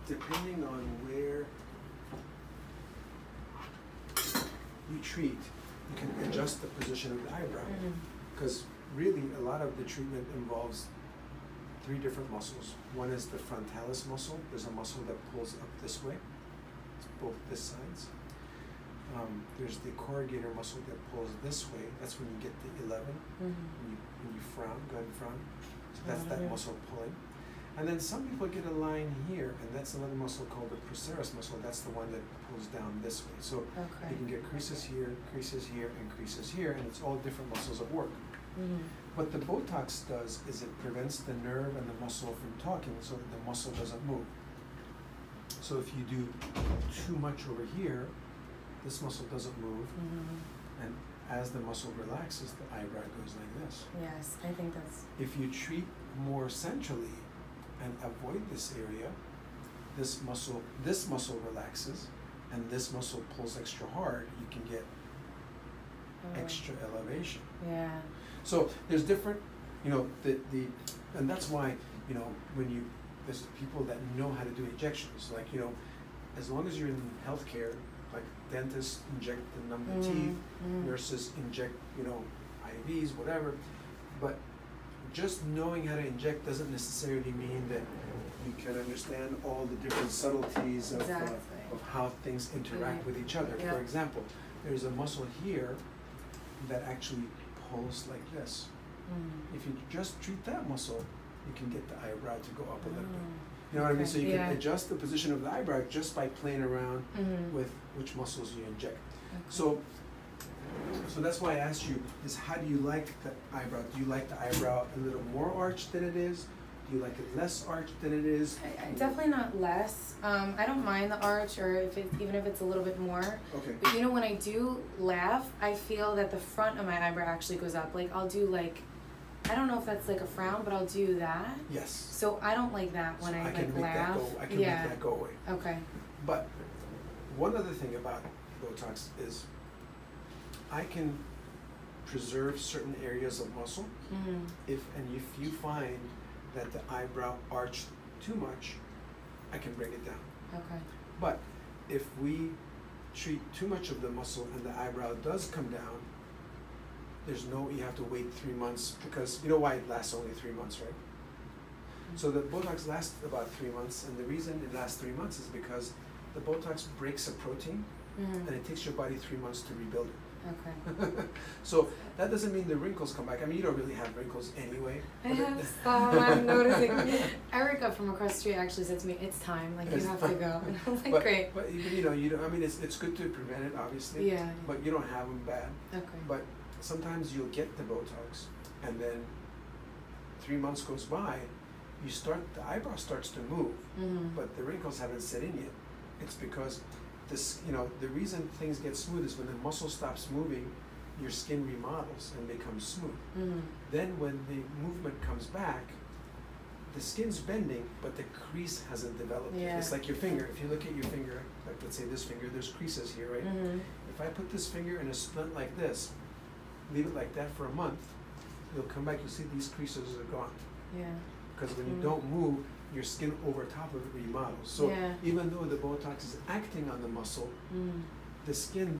depending on where you treat, you can adjust the position of the eyebrow. Because really, a lot of the treatment involves three different muscles. One is the frontalis muscle. There's a muscle that pulls up this way. It's both this sides. There's the corrugator muscle that pulls this way. That's when you get the 11. When you frown, go ahead and frown. So that's that muscle pulling. And then some people get a line here, and that's another muscle called the procerus muscle. That's the one that pulls down this way. So you can get creases here, and creases here, and it's all different muscles at work. What the Botox does is it prevents the nerve and the muscle from talking, so that the muscle doesn't move. So if you do too much over here, this muscle doesn't move, and as the muscle relaxes, the eyebrow goes like this. Yes, I think that's... If you treat more centrally and avoid this area, this muscle relaxes, and this muscle pulls extra hard, you can get extra elevation. Yeah. So there's different, and that's why, when there's people that know how to do injections, like, as long as you're in healthcare, like dentists inject the numb the teeth, nurses inject, IVs, whatever, but just knowing how to inject doesn't necessarily mean that you can understand all the different subtleties of how things interact with each other. For example, there's a muscle here that actually pulls like this. If you just treat that muscle, you can get the eyebrow to go up a little bit. You know what I mean? So you can adjust the position of the eyebrow just by playing around with which muscles you inject. So that's why I asked you, is how do you like the eyebrow? Do you like the eyebrow a little more arched than it is? Do you like it less arched than it is? Definitely not less. I don't mind the arch, or even if it's a little bit more. Okay. But when I do laugh, I feel that the front of my eyebrow actually goes up. Like I'll do I don't know if that's like a frown, but I'll do that. Yes. So I don't like that when I laugh. I can make that go away. Okay. But one other thing about Botox is I can preserve certain areas of muscle if you find that the eyebrow arched too much, I can bring it down. Okay. But if we treat too much of the muscle and the eyebrow does come down, you have to wait 3 months, because you know why it lasts only 3 months, right? So the Botox lasts about 3 months, and the reason it lasts 3 months is because the Botox breaks a protein, and it takes your body 3 months to rebuild it. Okay. So that doesn't mean the wrinkles come back. I mean, you don't really have wrinkles anyway. I have some, I'm noticing. Erica from across the street actually said to me, it's time, you have to go. And I was like, great. But you don't, I mean, it's good to prevent it, obviously. Yeah. But you don't have them bad. Okay. But sometimes you'll get the Botox, and then 3 months goes by, the eyebrow starts to move, but the wrinkles haven't set in yet. It's because the reason things get smooth is when the muscle stops moving, your skin remodels and becomes smooth. Then when the movement comes back, the skin's bending, but the crease hasn't developed. It's like your finger. If you look at your finger, like let's say this finger, there's creases here, right? If I put this finger in a splint like this, leave it like that for a month, you'll come back, you'll see these creases are gone. Yeah. Because when you don't move, your skin over top of it remodels. So even though the Botox is acting on the muscle, the skin